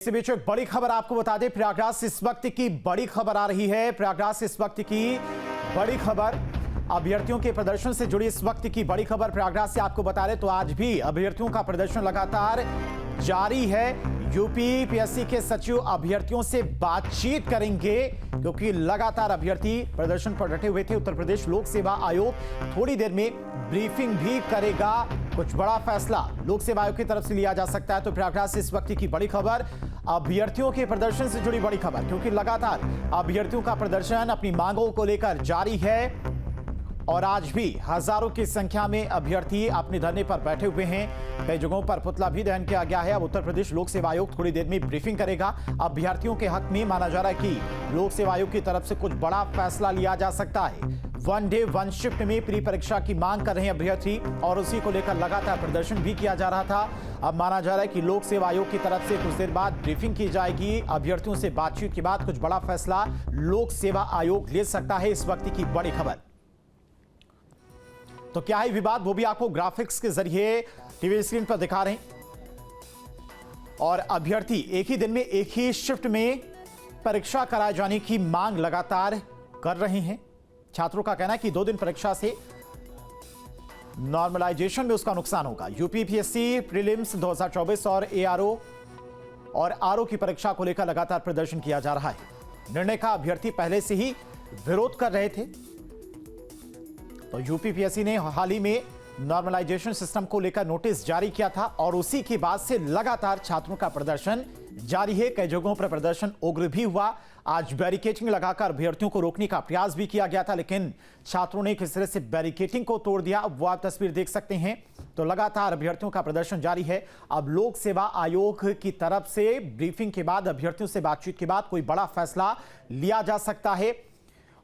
इसी बीच एक बड़ी खबर आपको बता दें, प्रयागराज से इस वक्त की बड़ी खबर आ रही है। प्रयागराज से इस वक्त की बड़ी खबर, अभ्यर्थियों के प्रदर्शन से जुड़ी इस वक्त की बड़ी खबर प्रयागराज से आपको बता रहे तो आज भी अभ्यर्थियों का प्रदर्शन लगातार जारी है। यूपी पीएससी के सचिव अभ्यर्थियों से बातचीत करेंगे क्योंकि लगातार अभ्यर्थी प्रदर्शन पर डटे हुए थे। उत्तर प्रदेश लोक सेवा आयोग थोड़ी देर में ब्रीफिंग भी करेगा। कुछ बड़ा फैसला लोक सेवा आयोग की तरफ से लिया जा सकता है। तो प्रयागराज से इस वक्त की बड़ी खबर, अभ्यर्थियों के प्रदर्शन से जुड़ी बड़ी खबर, क्योंकि लगातार अभ्यर्थियों का प्रदर्शन अपनी मांगों को लेकर जारी है और आज भी हजारों की संख्या में अभ्यर्थी अपने धरने पर बैठे हुए हैं। कई जगहों पर पुतला भी दहन किया गया है। अब उत्तर प्रदेश लोक सेवा आयोग थोड़ी देर में ब्रीफिंग करेगा। अभ्यर्थियों के हक में माना जा रहा है कि लोक सेवा आयोग की तरफ से कुछ बड़ा फैसला लिया जा सकता है। वन डे वन शिफ्ट में प्री परीक्षा की मांग कर रहे हैं अभ्यर्थी और उसी को लेकर लगातार प्रदर्शन भी किया जा रहा था। अब माना जा रहा है कि लोक सेवा आयोग की तरफ से कुछ देर बाद ब्रीफिंग की जाएगी। अभ्यर्थियों से बातचीत के बाद कुछ बड़ा फैसला लोक सेवा आयोग ले सकता है। इस वक्त की बड़ी खबर। तो क्या है विवाद, वो भी आपको ग्राफिक्स के जरिए टीवी स्क्रीन पर दिखा रहे हैं। और अभ्यर्थी एक ही दिन में एक ही शिफ्ट में परीक्षा कराए जाने की मांग लगातार कर रहे हैं। छात्रों का कहना है कि 2 दिन परीक्षा से नॉर्मलाइजेशन में उसका नुकसान होगा। यूपी पीएससी प्रीलिम्स 2024 और एआरओ और आरओ की परीक्षा को लेकर लगातार प्रदर्शन किया जा रहा है। निर्णय का अभ्यर्थी पहले से ही विरोध कर रहे थे। तो यूपी पीएससी ने हाल ही में नॉर्मलाइजेशन सिस्टम को लेकर नोटिस जारी किया था और उसी के बाद से लगातार छात्रों का प्रदर्शन जारी है। कई जगहों पर प्रदर्शन उग्र भी हुआ। आज बैरिकेडिंग लगाकर अभ्यर्थियों को रोकने का प्रयास भी किया गया था, लेकिन छात्रों ने किस तरह से बैरिकेडिंग को तोड़ दिया, वो आप तस्वीर देख सकते हैं। तो लगातार अभ्यर्थियों का प्रदर्शन जारी है। अब लोक सेवा आयोग की तरफ से ब्रीफिंग के बाद, अभ्यर्थियों से बातचीत के बाद कोई बड़ा फैसला लिया जा सकता है।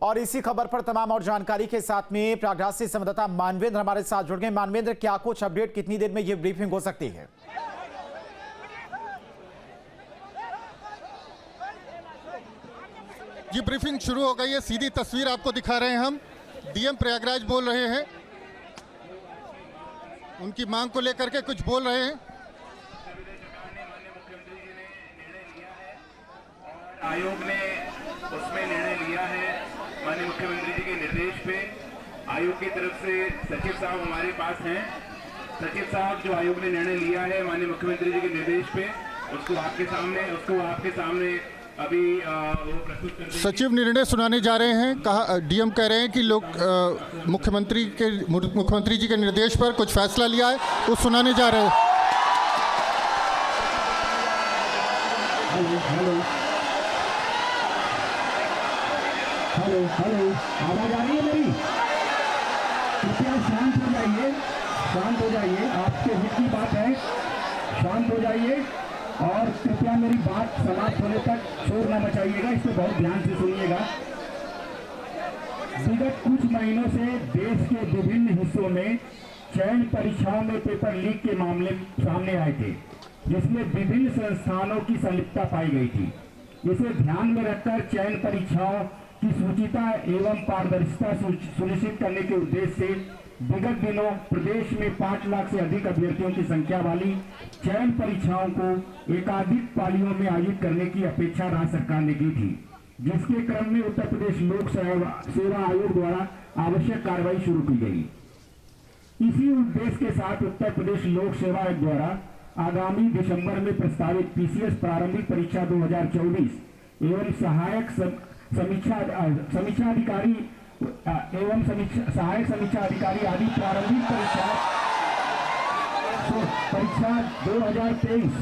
और इसी खबर पर तमाम और जानकारी के साथ में प्रयागराज से संवाददाता मानवेंद्र हमारे साथ जुड़ गए। मानवेंद्र, क्या कुछ अपडेट, कितनी देर में यह ब्रीफिंग हो सकती है? ये ब्रीफिंग शुरू हो गई है। सीधी तस्वीर आपको दिखा रहे हैं हम। डीएम प्रयागराज बोल रहे हैं, उनकी मांग को लेकर के कुछ बोल रहे हैं। आयोग ने उसमें निर्णय लिया है माननीय मुख्यमंत्री जी के निर्देश पे। आयोग की तरफ से सचिव साहब हमारे पास हैं। सचिव साहब, जो आयोग ने निर्णय लिया है माननीय मुख्यमंत्री जी के निर्देश पे, उसको आपके सामने अभी वो प्रस्तुत कर। सचिव निर्णय सुनाने जा रहे हैं। कहा, डीएम कह रहे हैं कि लोग मुख्यमंत्री जी के निर्देश पर कुछ फैसला लिया है, वो सुनाने जा रहे हैं। हेलो, आवाज आ रही है मेरी? कृपया शांत हो जाइए। आपके हित की बात है, शांत हो जाइए और कृपया मेरी बात समाप्त होने तक शोर न मचाइएगा। इसको बहुत ध्यान से सुनिएगा। विगत कुछ महीनों से देश के विभिन्न हिस्सों में चयन परीक्षाओं में पेपर लीक के मामले सामने आए थे, जिसमें विभिन्न संस्थानों की संलिप्तता पाई गई थी। इसे ध्यान में रखकर चयन परीक्षाओं की सूचिता एवं पारदर्शिता सुनिश्चित करने के उद्देश्य से विगत दिनों प्रदेश में 5 लाख से अधिक अभ्यर्थियों की संख्या वाली चयन परीक्षाओं को एकाधिक पालियों में आयोजित करने की अपेक्षा राज्य सरकार ने की थी, जिसके क्रम में उत्तर प्रदेश लोक सेवा आयोग द्वारा आवश्यक कार्रवाई शुरू की गई। इसी उद्देश्य के साथ उत्तर प्रदेश लोक सेवा आयोग द्वारा आगामी दिसंबर में प्रस्तावित पीसीएस प्रारंभिक परीक्षा 2024 एवं सहायक समीक्षा अधिकारी एवं सहायक समीक्षा अधिकारी आदि प्रारंभिक परीक्षा 2023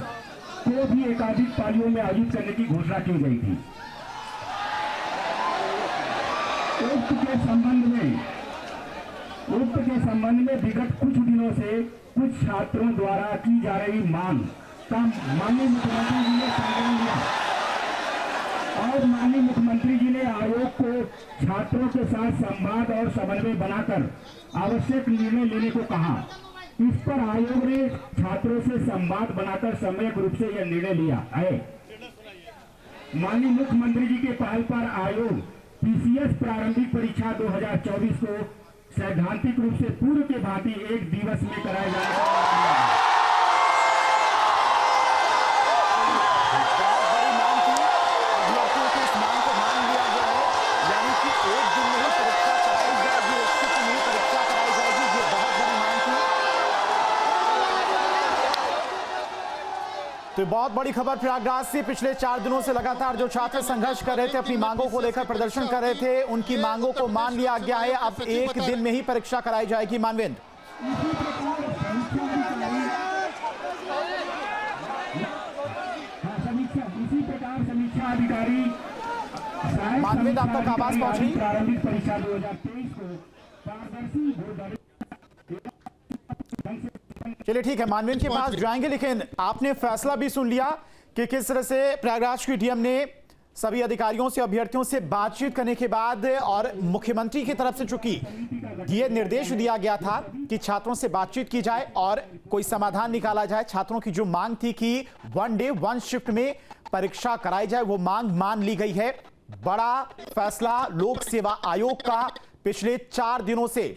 को भी एकाधिक पालियों में आयोजित करने की घोषणा की गई थी। उक्त के संबंध में विगत कुछ दिनों से कुछ छात्रों द्वारा की जा रही मांग का माननीय मुख्यमंत्री जी ने संज्ञान लिया और माननीय मुख्यमंत्री जी ने आयोग को छात्रों के साथ संवाद और समन्वय बनाकर आवश्यक निर्णय लेने को कहा। इस पर आयोग ने छात्रों से संवाद बनाकर सम्यक रूप से यह निर्णय लिया है। माननीय मुख्यमंत्री जी के पहल पर आयोग पीसीएस प्रारंभिक परीक्षा 2024 को सैद्धांतिक रूप से पूर्व के भांति एक दिवस में कराया जाएगा। तो बहुत बड़ी खबर प्रयागराज से। पिछले 4 दिनों से लगातार जो छात्र संघर्ष कर रहे थे, अपनी मांगों को लेकर प्रदर्शन कर रहे थे, उनकी मांगों को मान लिया गया है। अब एक दिन में ही परीक्षा कराई जाएगी। मानवेंद्र, इसी प्रकार समीक्षा अधिकारी मानवेंद्र, आप तक आवाज पहुंची? प्रारंभिक परीक्षा 2023 को पारदर्शी चलिए ठीक है, मानवेंद्र के पास जाएंगे, लेकिन आपने फैसला भी सुन लिया कि किस तरह से प्रयागराज की डीएम ने सभी अधिकारियों से, अभ्यर्थियों से बातचीत करने के बाद और मुख्यमंत्री की तरफ से चूंकि ये निर्देश दिया गया था कि छात्रों से बातचीत की जाए और कोई समाधान निकाला जाए। छात्रों की जो मांग थी कि 1 डे 1 शिफ्ट में परीक्षा कराई जाए, वो मांग मान ली गई है। बड़ा फैसला लोक सेवा आयोग का। पिछले 4 दिनों से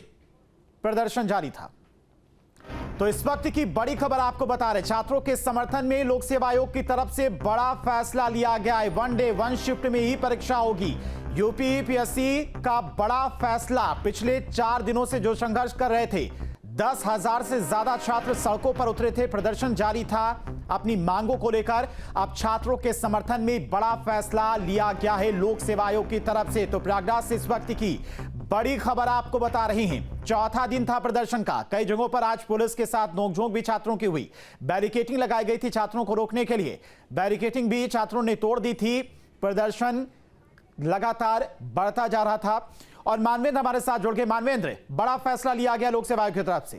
प्रदर्शन जारी था। तो इस वक्त की बड़ी खबर आपको बता रहे, छात्रों के समर्थन में लोक सेवा आयोग की तरफ से बड़ा फैसला लिया गया है। 1 डे 1 शिफ्ट में ही परीक्षा होगी। यूपीपीएससी का बड़ा फैसला। पिछले 4 दिनों से जो संघर्ष कर रहे थे, 10,000 से ज्यादा छात्र सड़कों पर उतरे थे, प्रदर्शन जारी था अपनी मांगों को लेकर। अब छात्रों के समर्थन में बड़ा फैसला लिया गया है लोक सेवा आयोग की तरफ से। तो प्रयागराज से इस वक्त की बड़ी खबर आपको बता रही हैं। चौथा दिन था प्रदर्शन का। कई जगहों पर आज पुलिस के साथ नोकझोंक भी छात्रों की हुई। बैरिकेडिंग लगाई गई थी छात्रों को रोकने के लिए। बैरिकेडिंग भी छात्रों ने तोड़ दी थी। प्रदर्शन लगातार बढ़ता जा रहा था। और मानवेंद्र हमारे साथ जुड़ गए। मानवेंद्र, बड़ा फैसला लिया गया लोक सेवा आयोग की तरफ से।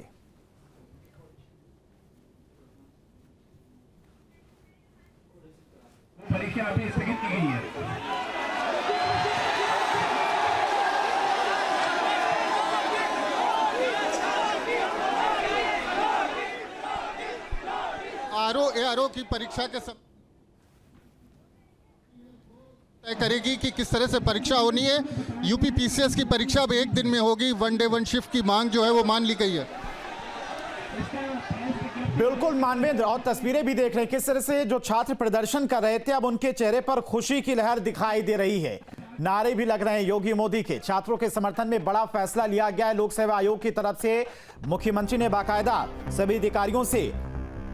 परीक्षा अभी स्थगित की गई है। आरओ की परीक्षा के समय तय करेगी कि किस तरह से परीक्षा होनी है। यूपीपीसीएस की परीक्षा अब 1 दिन में होगी। 1 डे 1 शिफ्ट की मांग जो है वो मान ली गई है। बिल्कुल मानवेंद्र, और तस्वीरें भी देख रहे हैं किस तरह से जो छात्र प्रदर्शन कर रहे थे, अब उनके चेहरे पर खुशी की लहर दिखाई दे रही है। नारे भी लग रहे हैं योगी मोदी के। छात्रों के समर्थन में बड़ा फैसला लिया गया है लोक सेवा आयोग की तरफ से। मुख्यमंत्री ने बाकायदा सभी अधिकारियों से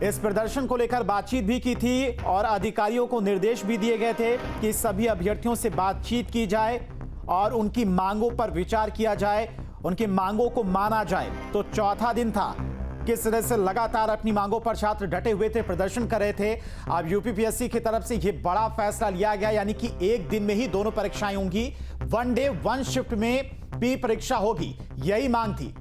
इस प्रदर्शन को लेकर बातचीत भी की थी और अधिकारियों को निर्देश भी दिए गए थे कि सभी अभ्यर्थियों से बातचीत की जाए और उनकी मांगों पर विचार किया जाए, उनकी मांगों को माना जाए। तो चौथा दिन था। किस तरह से लगातार अपनी मांगों पर छात्र डटे हुए थे, प्रदर्शन कर रहे थे। अब यूपीपीएससी की तरफ से यह बड़ा फैसला लिया गया, यानी कि 1 दिन में ही दोनों परीक्षाएं होंगी। 1 डे 1 शिफ्ट में भी परीक्षा होगी, यही मांग थी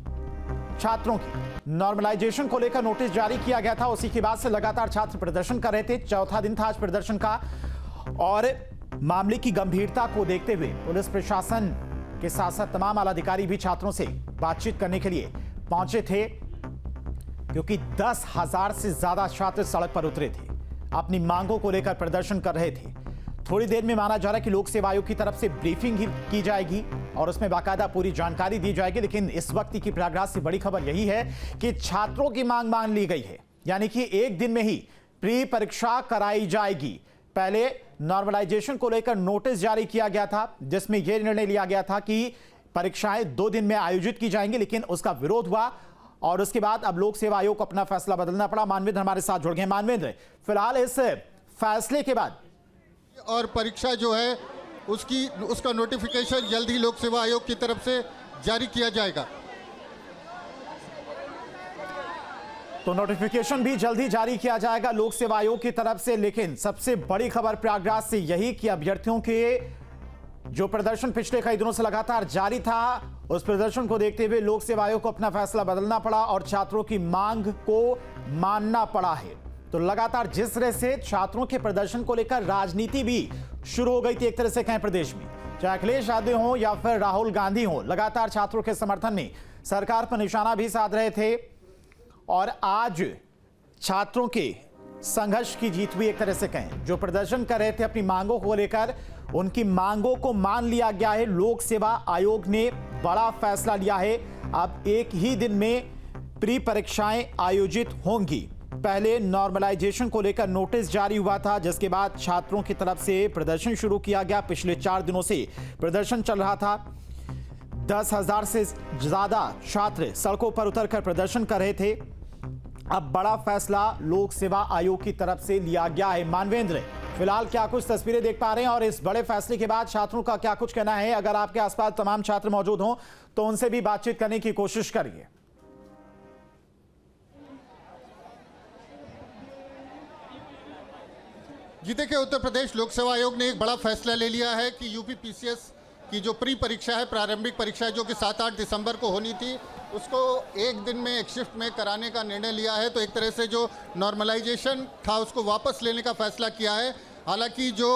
छात्रों की। नॉर्मलाइजेशन को लेकर नोटिस जारी किया गया था। उसी के बाद से लगातार छात्र प्रदर्शन कर रहे थे। चौथा दिन था आज प्रदर्शन का। और मामले की गंभीरता को देखते हुए पुलिस प्रशासन के साथ साथ तमाम आला अधिकारी भी छात्रों से बातचीत करने के लिए पहुंचे थे, क्योंकि 10,000 से ज्यादा छात्र सड़क पर उतरे थे, अपनी मांगों को लेकर प्रदर्शन कर रहे थे। थोड़ी देर में माना जा रहा है कि लोक सेवा आयोग की तरफ से ब्रीफिंग ही की जाएगी और उसमें बाकायदा पूरी जानकारी दी जाएगी। लेकिन इस वक्त की प्रयागराज से बड़ी खबर यही है कि छात्रों की मांग मान ली गई है, यानी कि 1 दिन में ही प्री परीक्षा कराई जाएगी। पहले नॉर्मलाइजेशन को लेकर नोटिस जारी किया गया था, जिसमें यह निर्णय लिया गया था कि परीक्षाएं 2 दिन में आयोजित की जाएंगी, लेकिन उसका विरोध हुआ और उसके बाद अब लोक सेवा आयोग को अपना फैसला बदलना पड़ा। मानवेंद्र हमारे साथ जुड़ गए। मानवेंद्र, फिलहाल इस फैसले के बाद और परीक्षा जो है उसका नोटिफिकेशन जल्द ही लोक सेवा आयोग की तरफ से जारी किया जाएगा। तो नोटिफिकेशन भी जल्द ही जारी किया जाएगा लोक सेवा आयोग की तरफ से। लेकिन सबसे बड़ी खबर प्रयागराज से यही कि अभ्यर्थियों के जो प्रदर्शन पिछले कई दिनों से लगातार जारी था, उस प्रदर्शन को देखते हुए लोक सेवा आयोग को अपना फैसला बदलना पड़ा और छात्रों की मांग को मानना पड़ा है। तो लगातार जिस तरह से छात्रों के प्रदर्शन को लेकर राजनीति भी शुरू हो गई थी एक तरह से कहें प्रदेश में, चाहे अखिलेश यादव हो या फिर राहुल गांधी हो, लगातार छात्रों के समर्थन में सरकार पर निशाना भी साध रहे थे। और आज छात्रों के संघर्ष की जीत हुई एक तरह से कहें। जो प्रदर्शन कर रहे थे अपनी मांगों को लेकर, उनकी मांगों को मान लिया गया है। लोक सेवा आयोग ने बड़ा फैसला लिया है। अब 1 ही दिन में प्री परीक्षाएं आयोजित होंगी। पहले नॉर्मलाइजेशन को लेकर नोटिस जारी हुआ था, जिसके बाद छात्रों की तरफ से प्रदर्शन शुरू किया गया। पिछले 4 दिनों से प्रदर्शन चल रहा था। 10,000 से ज्यादा छात्र सड़कों पर उतरकर प्रदर्शन कर रहे थे। अब बड़ा फैसला लोक सेवा आयोग की तरफ से लिया गया है। मानवेंद्र, फिलहाल क्या कुछ तस्वीरें देख पा रहे हैं और इस बड़े फैसले के बाद छात्रों का क्या कुछ कहना है? अगर आपके आसपास तमाम छात्र मौजूद हों तो उनसे भी बातचीत करने की कोशिश करिए। जी देखिए, उत्तर प्रदेश लोक सेवा आयोग ने एक बड़ा फैसला ले लिया है कि यूपी पीसीएस की जो प्री परीक्षा है, प्रारंभिक परीक्षा है, जो कि 7-8 दिसंबर को होनी थी, उसको एक दिन में एक शिफ्ट में कराने का निर्णय लिया है। तो एक तरह से जो नॉर्मलाइजेशन था उसको वापस लेने का फैसला किया है। हालांकि जो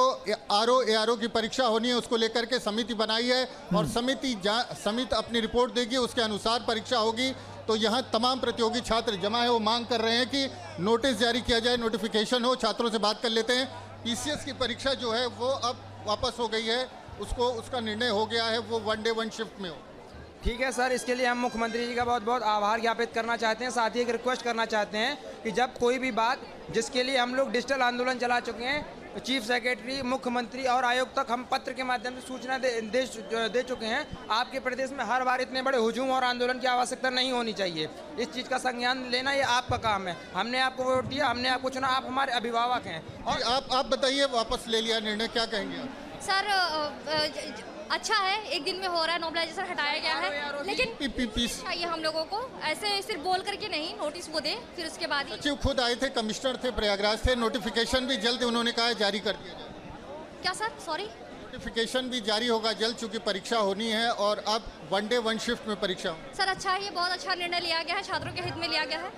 आरओ की परीक्षा होनी है उसको लेकर के समिति बनाई है और समिति अपनी रिपोर्ट देगी, उसके अनुसार परीक्षा होगी। तो यहाँ तमाम प्रतियोगी छात्र जमा है, वो मांग कर रहे हैं कि नोटिस जारी किया जाए, नोटिफिकेशन हो। छात्रों से बात कर लेते हैं। पीसीएस की परीक्षा जो है वो अब वापस हो गई है, उसका निर्णय हो गया है, वो 1 डे 1 शिफ्ट में हो। ठीक है सर, इसके लिए हम मुख्यमंत्री जी का बहुत बहुत आभार ज्ञापित करना चाहते हैं। साथ ही एक रिक्वेस्ट करना चाहते हैं कि जब कोई भी बात, जिसके लिए हम लोग डिजिटल आंदोलन चला चुके हैं, चीफ सेक्रेटरी, मुख्यमंत्री और आयोग तक हम पत्र के माध्यम से सूचना दे चुके हैं। आपके प्रदेश में हर बार इतने बड़े हुजूम और आंदोलन की आवश्यकता नहीं होनी चाहिए। इस चीज़ का संज्ञान लेना ये आपका काम है। हमने आपको वोट दिया, हमने आपको चुना, आप हमारे अभिभावक हैं। और आप बताइए, वापस ले लिया निर्णय, क्या कहेंगे आप? सर अच्छा है, एक दिन में हो रहा है, नॉर्मलाइजेशन हटाया गया है, लेकिन चाहिए हम लोगों को ऐसे सिर्फ बोल करके नहीं, नोटिस वो दे, फिर उसके बाद ही। सचिव खुद आए थे, कमिश्नर थे, प्रयागराज थे, नोटिफिकेशन भी जल्द उन्होंने कहा है जारी कर दिया जाए। क्या सर? सॉरी, नोटिफिकेशन भी जारी होगा जल्द, चूंकि परीक्षा होनी है और अब 1 डे 1 शिफ्ट में परीक्षा हो। सर अच्छा है, ये बहुत अच्छा निर्णय लिया गया है, छात्रों के हित में लिया गया है।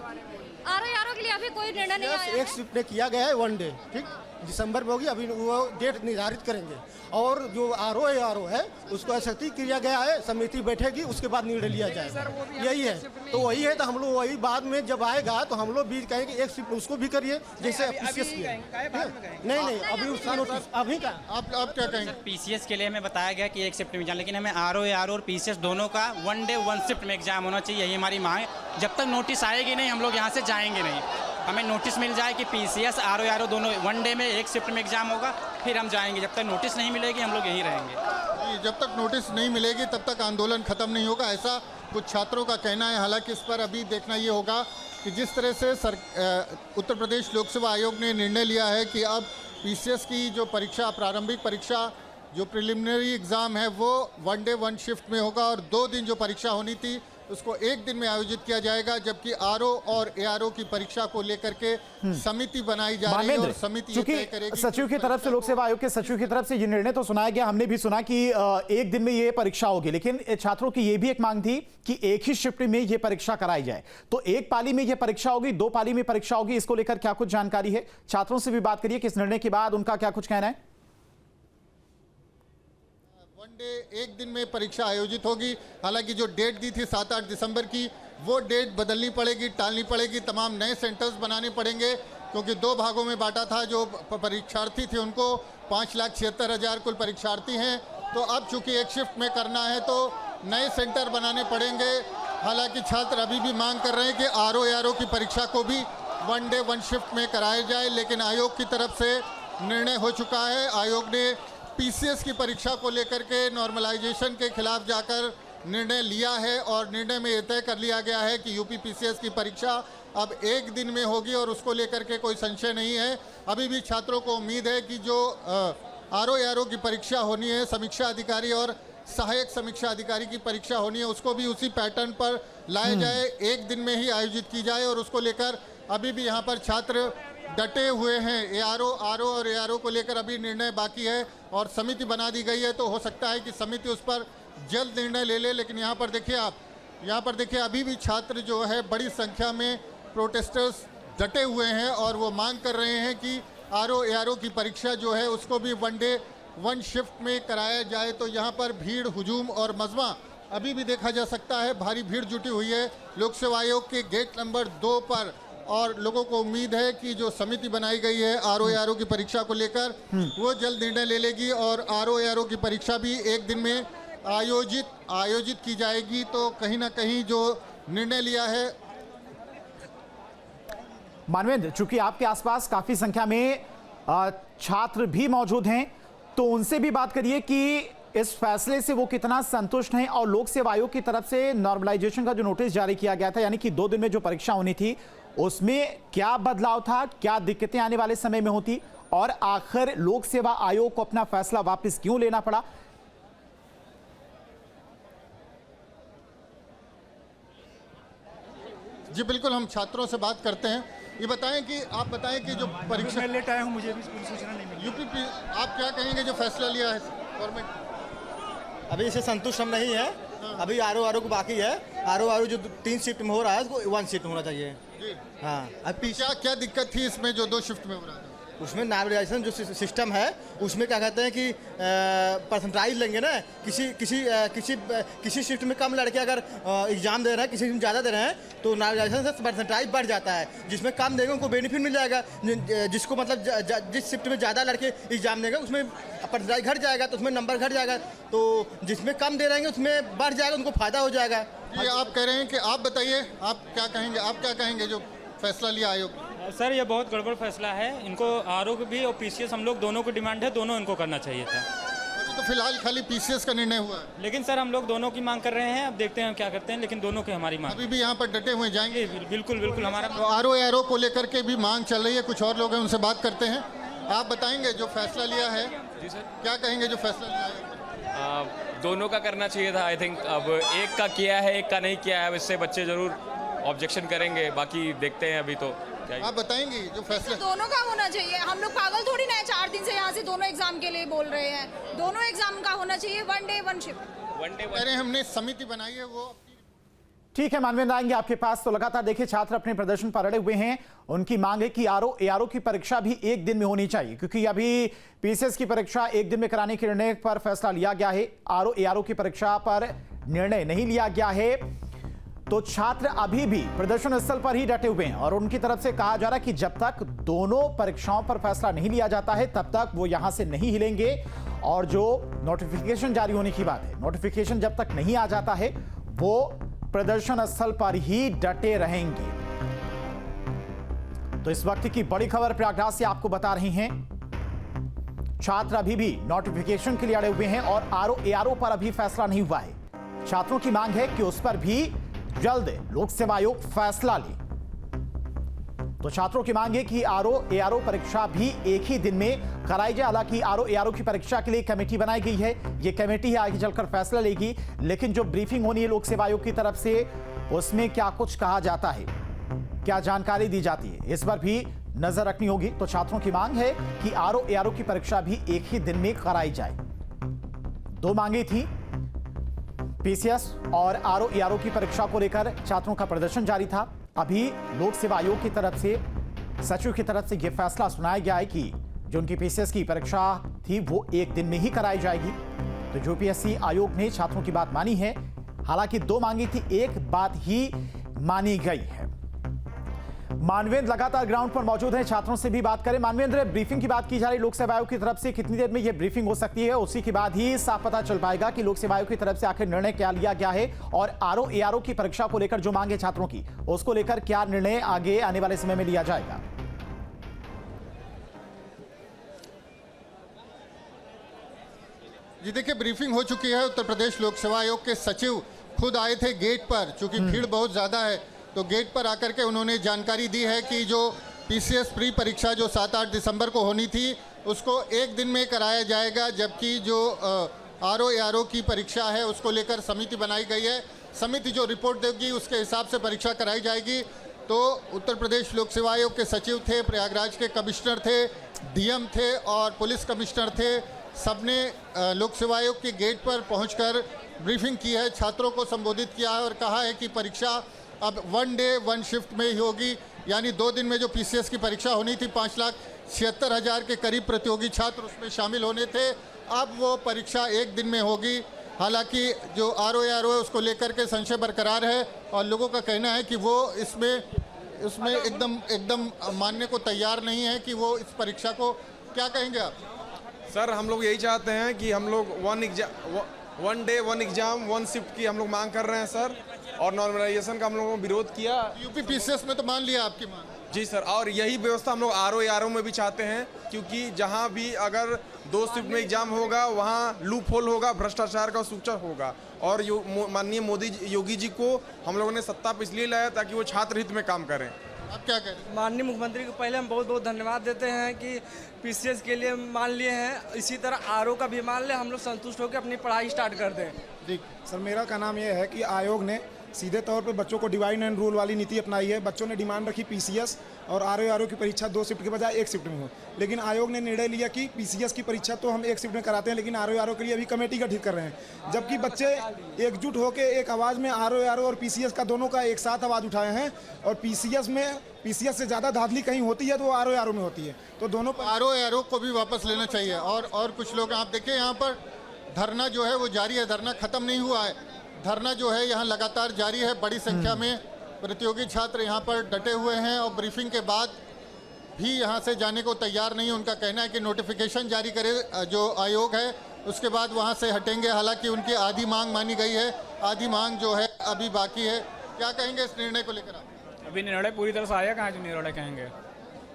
आरओ के लिए अभी कोई निर्णय नहीं आया है। एक शिफ्ट में किया गया है 1 डे, ठीक, दिसंबर में होगी। अभी वो डेट निर्धारित करेंगे और जो आरओ है उसको एक्सेप्ट किया गया है, समिति बैठेगी, उसके बाद निर्णय लिया जाएगा। यही है, तो वही है। तो हम लोग वही बाद में जब आएगा तो हम लोग भी कहेंगे एक शिफ्ट उसको भी करिए, जैसे पीसीएस की। नहीं, अभी उसका नोटिस अभी का। आप क्या कहेंगे? पीसीएस के लिए हमें बताया गया कि एक शिफ्ट में जाए, लेकिन हमें आरओ और पीसीएस दोनों का 1 डे 1 शिफ्ट में एग्जाम होना चाहिए, यही हमारी मांग है। जब तक नोटिस आएगी नहीं, हम लोग यहाँ से जाएंगे नहीं। हमें नोटिस मिल जाए कि पीसीएस आरओ दोनों 1 डे में एक शिफ्ट में एग्जाम होगा, फिर हम जाएंगे। जब तक नोटिस नहीं मिलेगी हम लोग यहीं रहेंगे। जब तक नोटिस नहीं मिलेगी तब तक आंदोलन खत्म नहीं होगा, ऐसा कुछ छात्रों का कहना है। हालांकि इस पर अभी देखना ये होगा कि जिस तरह से उत्तर प्रदेश लोक सेवा आयोग ने निर्णय लिया है कि अब पीसीएस की जो परीक्षा, प्रारंभिक परीक्षा, जो प्रिलिमिनरी एग्ज़ाम है, वो 1 डे 1 शिफ्ट में होगा और 2 दिन जो परीक्षा होनी थी उसको एक दिन में आयोजित किया जाएगा। जबकि आरओ और एआरओ की परीक्षा को लेकर के समिति बनाई जा रही है और समिति ये तय करेगी। सचिव की तरफ से, लोक सेवा आयोग के सचिव की तरफ से ये निर्णय तो सुनाया गया, हमने भी सुना कि एक दिन में ये परीक्षा होगी, लेकिन छात्रों की ये भी एक मांग थी कि एक ही शिफ्ट में ये परीक्षा कराई जाए। तो एक पाली में ये परीक्षा होगी, 2 पाली में परीक्षा होगी, इसको लेकर क्या कुछ जानकारी है? छात्रों से भी बात करिए कि इस निर्णय के बाद उनका क्या कुछ कहना है। 1 डे एक दिन में परीक्षा आयोजित होगी। हालांकि जो डेट दी थी 7-8 दिसंबर की, वो डेट बदलनी पड़ेगी, टालनी पड़ेगी, तमाम नए सेंटर्स बनाने पड़ेंगे, क्योंकि 2 भागों में बांटा था। जो परीक्षार्थी थे उनको 5,76,000 कुल परीक्षार्थी हैं, तो अब चूंकि एक शिफ्ट में करना है तो नए सेंटर बनाने पड़ेंगे। हालांकि छात्र अभी भी मांग कर रहे हैं कि आरओ की परीक्षा को भी 1 डे 1 शिफ्ट में कराया जाए, लेकिन आयोग की तरफ से निर्णय हो चुका है। आयोग ने पीसीएस की परीक्षा को लेकर के नॉर्मलाइजेशन के खिलाफ जाकर निर्णय लिया है और निर्णय में यह तय कर लिया गया है कि यूपी पीसीएस की परीक्षा अब एक दिन में होगी और उसको लेकर के कोई संशय नहीं है। अभी भी छात्रों को उम्मीद है कि जो आरओ की परीक्षा होनी है, समीक्षा अधिकारी और सहायक समीक्षा अधिकारी की परीक्षा होनी है, उसको भी उसी पैटर्न पर लाया जाए, एक दिन में ही आयोजित की जाए। और उसको लेकर अभी भी यहाँ पर छात्र डटे हुए हैं। आरओ और एआरओ को लेकर अभी निर्णय बाकी है और समिति बना दी गई है, तो हो सकता है कि समिति उस पर जल्द निर्णय ले ले। लेकिन यहाँ पर देखिए आप, यहाँ पर देखिए अभी भी छात्र जो है बड़ी संख्या में प्रोटेस्टर्स डटे हुए हैं और वो मांग कर रहे हैं कि आरओ की परीक्षा जो है उसको भी 1 डे 1 शिफ्ट में कराया जाए। तो यहाँ पर भीड़, हुजूम और मजमा अभी भी देखा जा सकता है, भारी भीड़ जुटी हुई है लोक सेवा आयोग के गेट नंबर 2 पर। और लोगों को उम्मीद है कि जो समिति बनाई गई है आरओ की परीक्षा को लेकर, वो जल्द निर्णय ले लेगी और आरओ की परीक्षा भी एक दिन में आयोजित की जाएगी। तो कहीं ना कहीं जो निर्णय लिया है। मानवेंद्र, चूंकि आपके आसपास काफी संख्या में छात्र भी मौजूद हैं, तो उनसे भी बात करिए कि इस फैसले से वो कितना संतुष्ट हैं और लोक सेवा आयोग की तरफ से नॉर्मलाइजेशन का जो नोटिस जारी किया गया था, यानी कि 2 दिन में जो परीक्षा होनी थी, उसमें क्या बदलाव था, क्या दिक्कतें आने वाले समय में होती और आखिर लोक सेवा आयोग को अपना फैसला वापस क्यों लेना पड़ा। जी बिल्कुल, हम छात्रों से बात करते हैं। ये बताएं कि आप बताएं कि जो परीक्षा, मैं लेट आया हूं, मुझे भी कोई सूचना नहीं मिली। यूपी, आप क्या कहेंगे जो फैसला लिया है गवर्नमेंट? अभी इसे संतुष्ट हम नहीं है। अभी आरओ को बाकी है। आरओ जो 3 शिफ्ट में हो रहा है उसको 1 शिफ्ट होना चाहिए। जी हाँ, अब क्या दिक्कत थी इसमें जो 2 शिफ्ट में हो रहा था? उसमें नॉर्मलाइजेशन जो सिस्टम है उसमें क्या कहते हैं कि परसेंटाइज लेंगे ना। किसी शिफ्ट में कम लड़के अगर एग्जाम दे रहे हैं, किसी में ज़्यादा दे रहे हैं, तो नॉर्मलाइजेशन से परसेंटाइज बढ़ जाता है। जिसमें कम देंगे उनको बेनिफिट मिल जाएगा। जिसको मतलब जिस शिफ्ट में ज़्यादा लड़के एग्जाम देंगे उसमें परसेंटाइज घट जाएगा, तो उसमें नंबर घट जाएगा। तो जिसमें कम दे रहेंगे उसमें बढ़ जाएगा, उनको फ़ायदा हो जाएगा। ये आप कह रहे हैं कि आप बताइए, आप क्या कहेंगे जो फैसला लिया आयोग? सर ये बहुत गड़बड़ फैसला है। इनको आरओ भी और पीसीएस हम लोग दोनों को डिमांड है, दोनों इनको करना चाहिए था। अभी तो फिलहाल खाली पीसीएस का निर्णय हुआ है, लेकिन सर हम लोग दोनों की मांग कर रहे हैं। अब देखते हैं क्या करते हैं, लेकिन दोनों की हमारी मांग अभी भी यहाँ पर डटे हुए जाएंगे। बिल्कुल बिल्कुल हमारा तो आरओ को लेकर के भी मांग चल रही है। कुछ और लोग हैं, उनसे बात करते हैं। आप बताएंगे जो फैसला लिया है? जी सर, क्या कहेंगे जो फैसला लिया है? दोनों का करना चाहिए था। आई थिंक अब एक का किया है, एक का नहीं किया है। इससे बच्चे जरूर ऑब्जेक्शन करेंगे, बाकी देखते हैं। अभी तो आप बताएंगे जो फैसला? दोनों का होना चाहिए। हम लोग पागल थोड़ी ना है, 4 दिन से यहाँ से दोनों एग्जाम के लिए बोल रहे हैं। दोनों एग्जाम का होना चाहिए, 1 डे 1 शिफ्ट। कह रहे हैं हमने समिति बनाई है वो। ठीक है मानवेंद्र, आएंगे आपके पास। तो लगातार देखिए छात्र अपने प्रदर्शन पर अड़े हुए हैं। उनकी मांग है कि आरओ की परीक्षा भी एक दिन में होनी चाहिए, क्योंकि अभी पीसीएस की परीक्षा एक दिन में कराने के निर्णय पर फैसला लिया गया है। आरओ की परीक्षा पर निर्णय नहीं लिया गया है। तो छात्र अभी भी प्रदर्शन स्थल पर ही डटे हुए हैं और उनकी तरफ से कहा जा रहा है कि जब तक दोनों परीक्षाओं पर फैसला नहीं लिया जाता है तब तक वो यहां से नहीं हिलेंगे। और जो नोटिफिकेशन जारी होने की बात है, नोटिफिकेशन जब तक नहीं आ जाता है वो प्रदर्शन स्थल पर ही डटे रहेंगे। तो इस वक्त की बड़ी खबर प्रयागराज से आपको बता रहे हैं। छात्र अभी भी नोटिफिकेशन के लिए अड़े हुए हैं और आरओ पर अभी फैसला नहीं हुआ है। छात्रों की मांग है कि उस पर भी जल्द लोक सेवा आयोग फैसला ले। तो छात्रों की मांग है कि आरओ परीक्षा भी एक ही दिन में कराई जाए। हालांकि आरओ की परीक्षा के लिए कमेटी बनाई गई है। यह कमेटी आगे चलकर फैसला लेगी, लेकिन जो ब्रीफिंग होनी है लोक सेवा आयोग की तरफ से, उसमें क्या कुछ कहा जाता है, क्या जानकारी दी जाती है, इस पर भी नजर रखनी होगी। तो छात्रों की मांग है कि आरओ की परीक्षा भी एक ही दिन में कराई जाए। 2 मांगे थी, पीसीएस और आरओ की परीक्षा को लेकर छात्रों का प्रदर्शन जारी था। अभी लोक सेवा आयोग की तरफ से, सचिव की तरफ से यह फैसला सुनाया गया है कि जो उनकी पीसीएस की परीक्षा थी वो एक दिन में ही कराई जाएगी। तो यूपीएससी आयोग ने छात्रों की बात मानी है। हालांकि 2 मांगी थी, एक बात ही मानी गई है। मानवेंद्र लगातार ग्राउंड पर मौजूद है, छात्रों से भी बात करें। मानवेंद्र, ब्रीफिंग की बात की जा रही लोक सेवा आयोग की तरफ से, कितनी देर में यह ब्रीफिंग हो सकती है? उसी के बाद ही साफ पता चल पाएगा कि लोक सेवा आयोग की तरफ से आखिर निर्णय क्या लिया गया है और आरओ की परीक्षा को लेकर जो मांगे छात्रों की, उसको लेकर क्या निर्णय आगे आने वाले समय में लिया जाएगा। जी देखिए, ब्रीफिंग हो चुकी है। उत्तर प्रदेश लोक सेवा आयोग के सचिव खुद आए थे गेट पर, चूंकि भीड़ बहुत ज्यादा है तो गेट पर आकर के उन्होंने जानकारी दी है कि जो पीसीएस प्री परीक्षा जो 7-8 दिसंबर को होनी थी उसको एक दिन में कराया जाएगा, जबकि जो आरओ की परीक्षा है उसको लेकर समिति बनाई गई है। समिति जो रिपोर्ट देगी उसके हिसाब से परीक्षा कराई जाएगी। तो उत्तर प्रदेश लोक सेवा आयोग के सचिव थे, प्रयागराज के कमिश्नर थे, डीएम थे और पुलिस कमिश्नर थे। सबने लोक सेवा आयोग के गेट पर पहुंचकर ब्रीफिंग की है, छात्रों को संबोधित किया है और कहा है कि परीक्षा अब 1 डे 1 शिफ्ट में ही होगी। यानी 2 दिन में जो पीसीएस की परीक्षा होनी थी, 5,76,000 के करीब प्रतियोगी छात्र उसमें शामिल होने थे, अब वो परीक्षा एक दिन में होगी। हालांकि जो आरओ है उसको लेकर के संशय बरकरार है और लोगों का कहना है कि वो इसमें एकदम मानने को तैयार नहीं है कि वो इस परीक्षा को, क्या कहेंगे आप? सर हम लोग यही चाहते हैं कि हम लोग 1 डे 1 एग्जाम 1 शिफ्ट की हम लोग मांग कर रहे हैं सर, और नॉर्मलाइजेशन का हम लोगों ने विरोध किया। यूपी पीसीएस में तो मान लिया आपकी मांग? जी सर, और यही व्यवस्था हम लोग आरओ में भी चाहते हैं, क्योंकि जहां भी अगर 2 शिफ्ट में एग्जाम होगा वहां लूप होल होगा, भ्रष्टाचार का सूचक होगा। और माननीय योगी जी को हम लोगों ने सत्ता पर इसलिए लाया ताकि वो छात्र हित में काम करें। आप क्या कह रहे हैं? माननीय मुख्यमंत्री को पहले हम बहुत बहुत धन्यवाद देते हैं कि पीसीएस के लिए मान लिए हैं, इसी तरह आरओ का भी मान ले, हम लोग संतुष्ट होकर अपनी पढ़ाई स्टार्ट कर दें। ठीक। सर मेरा का नाम यह है कि आयोग ने सीधे तौर पे बच्चों को डिवाइड एंड रूल वाली नीति अपनाई है। बच्चों ने डिमांड रखी पीसीएस और आरओ की परीक्षा 2 शिफ्ट के बजाय 1 शिफ्ट में हो, लेकिन आयोग ने निर्णय लिया कि पीसीएस की परीक्षा तो हम 1 शिफ्ट में कराते हैं, लेकिन आरओ के लिए अभी कमेटी गठित कर रहे हैं। जबकि बच्चे एकजुट होकर एक आवाज़ में आरओ और पीसीएस का दोनों का एक साथ आवाज़ उठाए हैं, और पीसीएस से ज़्यादा धांधली कहीं होती है तो वो आरओ में होती है। तो दोनों आरओ को भी वापस लेना चाहिए। और कुछ लोग आप देखिए यहाँ पर धरना जो है वो जारी है, धरना खत्म नहीं हुआ है, धरना जो है यहाँ लगातार जारी है। बड़ी संख्या में प्रतियोगी छात्र यहाँ पर डटे हुए हैं और ब्रीफिंग के बाद भी यहाँ से जाने को तैयार नहीं। उनका कहना है कि नोटिफिकेशन जारी करे जो आयोग है, उसके बाद वहाँ से हटेंगे। हालांकि उनकी आधी मांग मानी गई है, आधी मांग जो है अभी बाकी है। क्या कहेंगे इस निर्णय को लेकर आप? अभी निर्णय पूरी तरह से आया कहाँ जो निर्णय कहेंगे,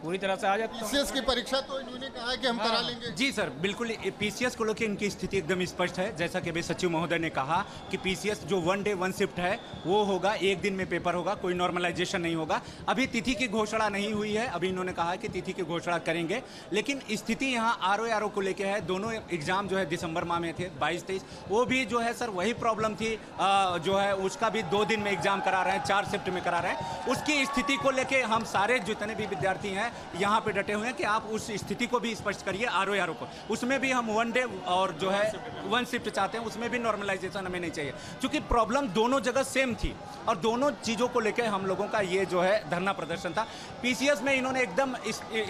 पूरी तरह से आ जाए। पीसीएस की परीक्षा तो इन्होंने कहा है कि हम करा लेंगे। जी सर, बिल्कुल पीसीएस को लेकर इनकी स्थिति एकदम स्पष्ट है। जैसा कि अभी सचिव महोदय ने कहा कि पीसीएस जो 1 डे 1 शिफ्ट है वो होगा, 1 दिन में पेपर होगा, कोई नॉर्मलाइजेशन नहीं होगा। अभी तिथि की घोषणा नहीं हुई है, अभी इन्होंने कहा कि तिथि की घोषणा करेंगे, लेकिन स्थिति यहाँ आरओ को लेकर है। दोनों एग्जाम जो है दिसंबर माह में थे, 22-23, वो भी जो है सर वही प्रॉब्लम थी, जो है उसका भी 2 दिन में एग्जाम करा रहे हैं, 4 शिफ्ट में करा रहे हैं। उसकी स्थिति को लेकर हम सारे जितने भी विद्यार्थी हैं यहाँ पे डटे हुए हैं कि आप उस स्थिति को भी स्पष्ट करिए आरओ को। उसमें भी हम 1 डे और जो है 1 शिफ्ट चाहते हैं, उसमें भी नॉर्मलाइजेशन हमें नहीं चाहिए, क्योंकि प्रॉब्लम दोनों जगह सेम थी और दोनों चीज़ों को लेकर हम लोगों का ये जो है धरना प्रदर्शन था। पीसीएस में इन्होंने एकदम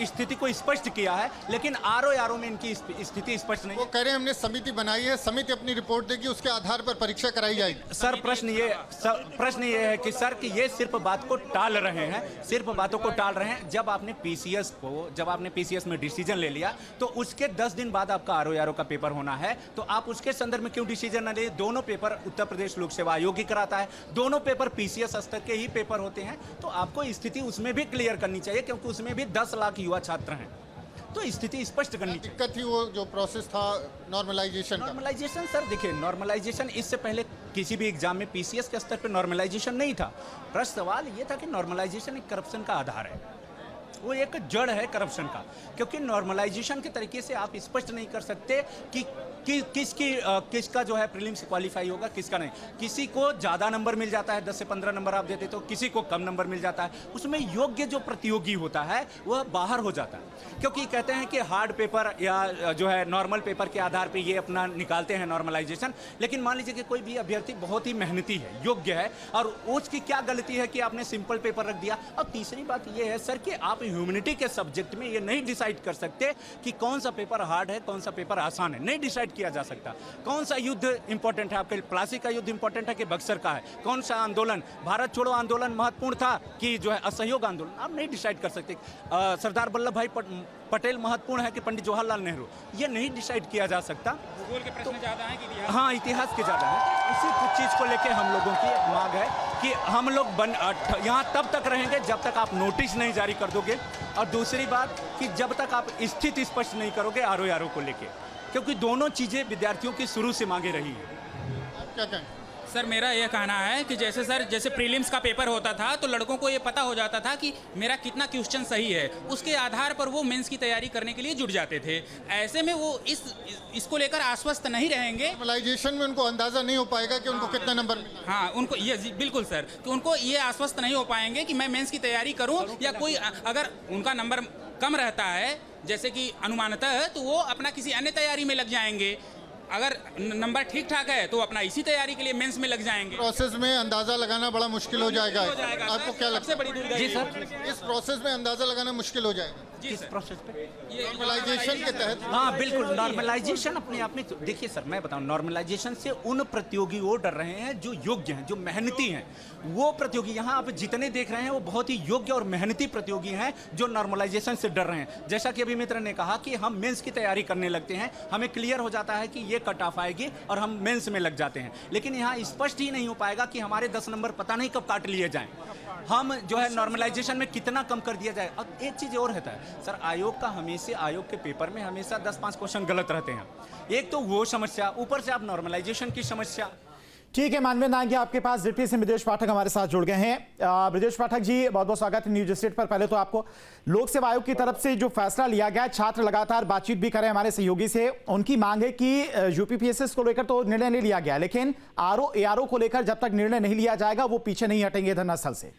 स्थिति को स्पष्ट किया है, लेकिन आरओ में इनकी स्थिति स्पष्ट नहीं है। वो कह रहे हैं हमने समिति बनाई है, समिति अपनी रिपोर्ट देगी, उसके आधार पर परीक्षा कराई जाएगी। सर प्रश्न ये है कि सर कि ये सिर्फ बात को टाल रहे हैं, सिर्फ बातों को टाल रहे हैं। जब आपने पीसीएस में डिसीजन ले लिया तो उसके 10 दिन बाद आपका आरओ का पेपर होना है, तो आप उसके संदर्भ में क्यों डिसीजन न ले? दोनों पेपर उत्तर प्रदेश लोक सेवा आयोग ही कराता है, दोनों पेपर पीसीएस स्तर के ही पेपर होते हैं, तो आपको स्थिति उसमें भी क्लियर करनी चाहिए, क्योंकि उसमें भी 10 लाख युवा छात्र हैं, तो स्थिति स्पष्ट करनी चाहिए। दिक्कत थी वो जो प्रोसेस था नॉर्मलाइजेशन सर देखिए, नॉर्मलाइजेशन इससे पहले किसी भी एग्जाम में पीसीएस के स्तर पर नॉर्मलाइजेशन नहीं था। प्रश्न सवाल ये था कि नॉर्मलाइजेशन एक करप्शन का आधार है, वो एक जड़ है करप्शन का, क्योंकि नॉर्मलाइजेशन के तरीके से आप स्पष्ट नहीं कर सकते कि किसका जो है प्रीलिम्स क्वालिफाई होगा, किसका नहीं। किसी को ज़्यादा नंबर मिल जाता है, 10 से 15 नंबर आप देते तो किसी को कम नंबर मिल जाता है, उसमें योग्य जो प्रतियोगी होता है वह बाहर हो जाता है। क्योंकि कहते हैं कि हार्ड पेपर या जो है नॉर्मल पेपर के आधार पर ये अपना निकालते हैं नॉर्मलाइजेशन, लेकिन मान लीजिए कि कोई भी अभ्यर्थी बहुत ही मेहनती है, योग्य है, और उसकी क्या गलती है कि आपने सिंपल पेपर रख दिया। और तीसरी बात यह है सर कि आप ह्यूमैनिटी के सब्जेक्ट में ये नहीं डिसाइड कर सकते कि कौन सा पेपर हार्ड है, कौन सा पेपर आसान है, नहीं डिसाइड किया जा सकता। कौन सा युद्ध इंपॉर्टेंट है, आपके प्लासी का युद्ध इंपॉर्टेंट है कि बक्सर का है, कौन सा आंदोलन, भारत छोड़ो आंदोलन महत्वपूर्ण था कि जो है असहयोग आंदोलन, आप नहीं डिसाइड कर सकते। सरदार वल्लभ भाई पटेल महत्वपूर्ण है कि पंडित जवाहरलाल नेहरू, ये नहीं डिसाइड किया जा सकता। भूगोल के प्रश्न ज़्यादा हैं कि इतिहास? हाँ, इतिहास के ज़्यादा है। इसी कुछ चीज़ को लेकर हम लोगों की एक मांग है कि हम लोग यहाँ तब तक रहेंगे जब तक आप नोटिस नहीं जारी कर दोगे, और दूसरी बात कि जब तक आप स्थिति स्पष्ट नहीं करोगे आरओ को लेके, क्योंकि दोनों चीज़ें विद्यार्थियों की शुरू से मांगे रही है। आप क्या कहें? सर मेरा ये कहना है कि जैसे प्रीलिम्स का पेपर होता था तो लड़कों को ये पता हो जाता था कि मेरा कितना क्वेश्चन सही है, उसके आधार पर वो मेंस की तैयारी करने के लिए जुट जाते थे। ऐसे में वो इसको लेकर आश्वस्त नहीं रहेंगे। नॉर्मलाइजेशन में उनको अंदाजा नहीं हो पाएगा कि उनको कितना नंबर मिला। हाँ, उनको ये बिल्कुल सर कि उनको ये आश्वस्त नहीं हो पाएंगे कि मैं मेंस की तैयारी करूं, या कोई अगर उनका नंबर कम रहता है जैसे कि अनुमानतः, तो वो अपना किसी अन्य तैयारी में लग जाएंगे। अगर नंबर ठीक ठाक है तो अपना इसी तैयारी के लिए मेंस में लग जाएंगे। प्रोसेस में अंदाजा लगाना बड़ा मुश्किल हो जाएगा। आपको क्या लगता है? बड़ी दूर जी सर, इस प्रोसेस में अंदाजा लगाना मुश्किल हो जाएगा। किस प्रोसेस पे? नॉर्मलाइजेशन के तहत। हाँ बिल्कुल, नॉर्मलाइजेशन अपने आप में, देखिए सर मैं बताऊं, नॉर्मलाइजेशन से उन प्रतियोगी वो डर रहे हैं जो योग्य हैं, जो मेहनती हैं। वो प्रतियोगी यहाँ आप जितने देख रहे हैं वो बहुत ही योग्य और मेहनती प्रतियोगी हैं जो नॉर्मलाइजेशन से डर रहे हैं। जैसा कि अभी मित्र ने कहा कि हम मेंस की तैयारी करने लगते हैं, हमें क्लियर हो जाता है कि ये कट ऑफ आएगी और हम मेंस में लग जाते हैं, लेकिन यहाँ स्पष्ट ही नहीं हो पाएगा कि हमारे 10 नंबर पता नहीं कब काट लिए जाएं, हम जो है नॉर्मलाइजेशन में कितना कम कर दिया जाए। और एक चीज़ और रहता है सर, आयोग के पेपर में हमेशा 10-5 क्वेश्चन गलत रहते हैं। एक तो वो समस्या, ऊपर से आप नॉर्मलाइजेशन की समस्या, ठीक है, मानवेंद्र नायक जी आपके पास डिप्टी से ब्रजेश पाठक हमारे साथ जुड़ गए हैं। ब्रजेश पाठक जी, बहुत बहुत स्वागत है न्यूज स्टेट पर। पहले तो आपको लोक सेवा आयोग की तरफ से जो फैसला लिया गया, छात्र लगातार बातचीत भी करें हमारे सहयोगी से, उनकी मांग है कि यूपीपीएसएस को लेकर तो निर्णय नहीं लिया गया, लेकिन आरओ एआरओ को लेकर जब तक निर्णय नहीं लिया जाएगा वो पीछे नहीं हटेंगे धरनास्थल से।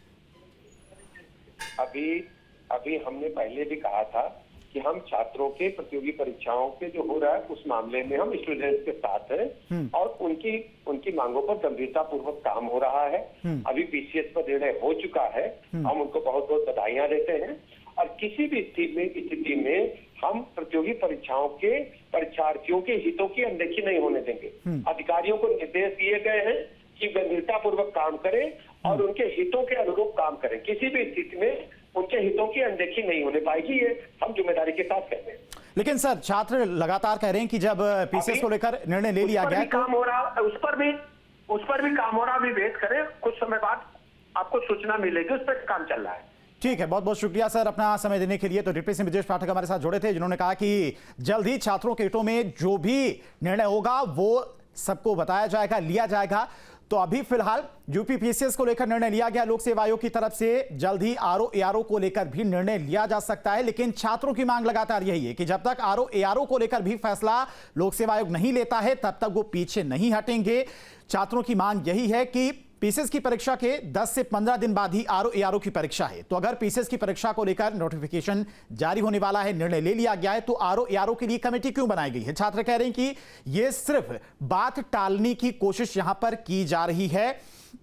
अभी हमने पहले भी कहा था कि हम छात्रों के प्रतियोगी परीक्षाओं के जो हो रहा है उस मामले में हम स्टूडेंट्स के साथ हैं और उनकी मांगों पर गंभीरता पूर्वक काम हो रहा है। अभी पीसीएस पर निर्णय हो चुका है, हम उनको बहुत बहुत बधाइयां देते हैं और किसी भी स्थिति में हम प्रतियोगी परीक्षाओं के परीक्षार्थियों के हितों की अनदेखी नहीं होने देंगे। अधिकारियों को निर्देश दिए गए हैं कि गंभीरता पूर्वक काम करें और उनके हितों के अनुरूप काम करें। किसी भी स्थिति में उनके हितों की अनदेखी नहीं होने पाएगी, ये हम जिम्मेदारी के साथ कहते हैं। लेकिन सर, छात्र लगातार कह रहे हैं कि जब पीसीएस को लेकर निर्णय ले लिया गया काम हो रहा, उस पर भी काम हो रहा, अभी वेट करें, कुछ समय बाद आपको सूचना मिलेगी, उस पर काम चल रहा है। ठीक है, बहुत बहुत शुक्रिया सर अपना समय देने के लिए। तो डिप्टी सिंह ब्रजेश पाठक हमारे साथ जुड़े थे, जिन्होंने कहा कि जल्द ही छात्रों के हितों में जो भी निर्णय होगा वो सबको बताया जाएगा, लिया जाएगा। तो अभी फिलहाल यूपीपीएसएस को लेकर निर्णय लिया गया लोक सेवा आयोग की तरफ से, जल्द ही आरओ एआरओ को लेकर भी निर्णय लिया जा सकता है। लेकिन छात्रों की मांग लगातार यही है कि जब तक आरओ एआरओ को लेकर भी फैसला लोक सेवा आयोग नहीं लेता है तब तक वो पीछे नहीं हटेंगे। छात्रों की मांग यही है कि पीसीएस की परीक्षा के 10 से 15 दिन बाद ही आरओ एआरओ की परीक्षा है, तो अगर पीसीएस की परीक्षा को लेकर नोटिफिकेशन जारी होने वाला है, निर्णय ले लिया गया है, तो आरओ एआरओ के लिए कमेटी क्यों बनाई गई है? छात्र कह रहे हैं कि यह सिर्फ बात टालने की कोशिश यहां पर की जा रही है।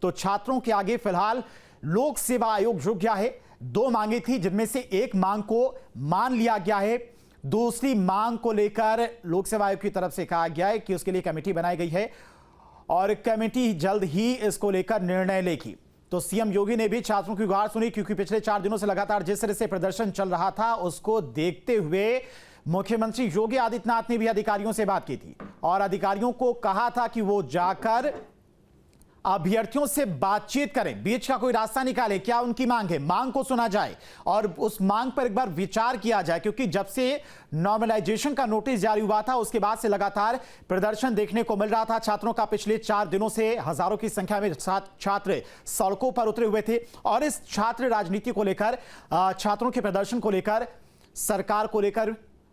तो छात्रों के आगे फिलहाल लोक सेवा आयोग झुक गया है। 2 मांगे थी, जिनमें से एक मांग को मान लिया गया है, दूसरी मांग को लेकर लोक सेवा आयोग की तरफ से कहा गया है कि उसके लिए कमेटी बनाई गई है और कमेटी जल्द ही इसको लेकर निर्णय लेगी। तो सीएम योगी ने भी छात्रों की गुहार सुनी, क्योंकि पिछले 4 दिनों से लगातार जिस तरह से प्रदर्शन चल रहा था उसको देखते हुए मुख्यमंत्री योगी आदित्यनाथ ने भी अधिकारियों से बात की थी और अधिकारियों को कहा था कि वो जाकर अभ्यर्थियों से बातचीत करें, बीच का कोई रास्ता निकाले, क्या उनकी मांग है, मांग को सुना जाए और उस मांग पर एक बार विचार किया जाए। क्योंकि जब से नॉर्मलाइजेशन का नोटिस जारी हुआ था उसके बाद से लगातार प्रदर्शन देखने को मिल रहा था छात्रों का। पिछले 4 दिनों से हजारों की संख्या में छात्र सड़कों पर उतरे हुए थे और इस छात्र राजनीति को लेकर, छात्रों के प्रदर्शन को लेकर,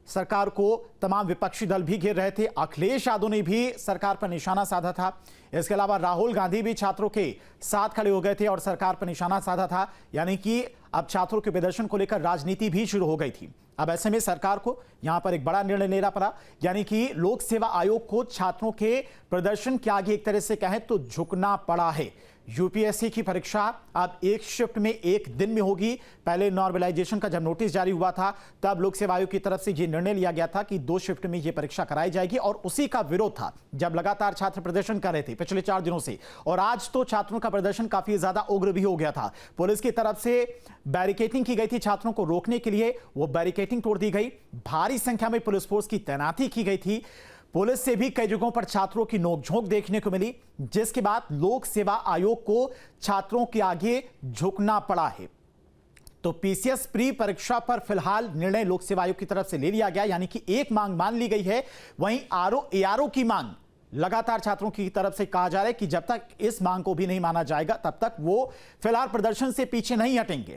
सरकार को तमाम विपक्षी दल भी घेर रहे थे। अखिलेश यादव ने भी सरकार पर निशाना साधा था। इसके अलावा राहुल गांधी भी छात्रों के साथ खड़े हो गए थे और सरकार पर निशाना साधा था। यानी कि अब छात्रों के प्रदर्शन को लेकर राजनीति भी शुरू हो गई थी। अब ऐसे में सरकार को यहां पर एक बड़ा निर्णय लेना पड़ा, यानी कि लोक सेवा आयोग को छात्रों के प्रदर्शन के आगे एक तरह से कहें तो झुकना पड़ा है। यूपीएससी की परीक्षा अब एक शिफ्ट में, एक दिन में होगी। पहले नॉर्मलाइजेशन का जब नोटिस जारी हुआ था तब लोक सेवा आयोग की तरफ से यह निर्णय लिया गया था कि 2 शिफ्ट में यह परीक्षा कराई जाएगी और उसी का विरोध था जब लगातार छात्र प्रदर्शन कर रहे थे पिछले 4 दिनों से। और आज तो छात्रों का प्रदर्शन काफी ज्यादा उग्र भी हो गया था। पुलिस की तरफ से बैरिकेडिंग की गई थी छात्रों को रोकने के लिए, वो बैरिकेडिंग तोड़ दी गई। भारी संख्या में पुलिस फोर्स की तैनाती की गई थी। पुलिस से भी कई जगहों पर छात्रों की नोकझोंक देखने को मिली, जिसके बाद लोक सेवा आयोग को छात्रों के आगे झुकना पड़ा है। तो पीसीएस प्री परीक्षा पर फिलहाल निर्णय लोक सेवा आयोग की तरफ से ले लिया गया, यानी कि एक मांग मान ली गई है। वहीं आरओ एआरओ की मांग लगातार छात्रों की तरफ से कहा जा रहा है कि जब तक इस मांग को भी नहीं माना जाएगा तब तक वो फिलहाल प्रदर्शन से पीछे नहीं हटेंगे।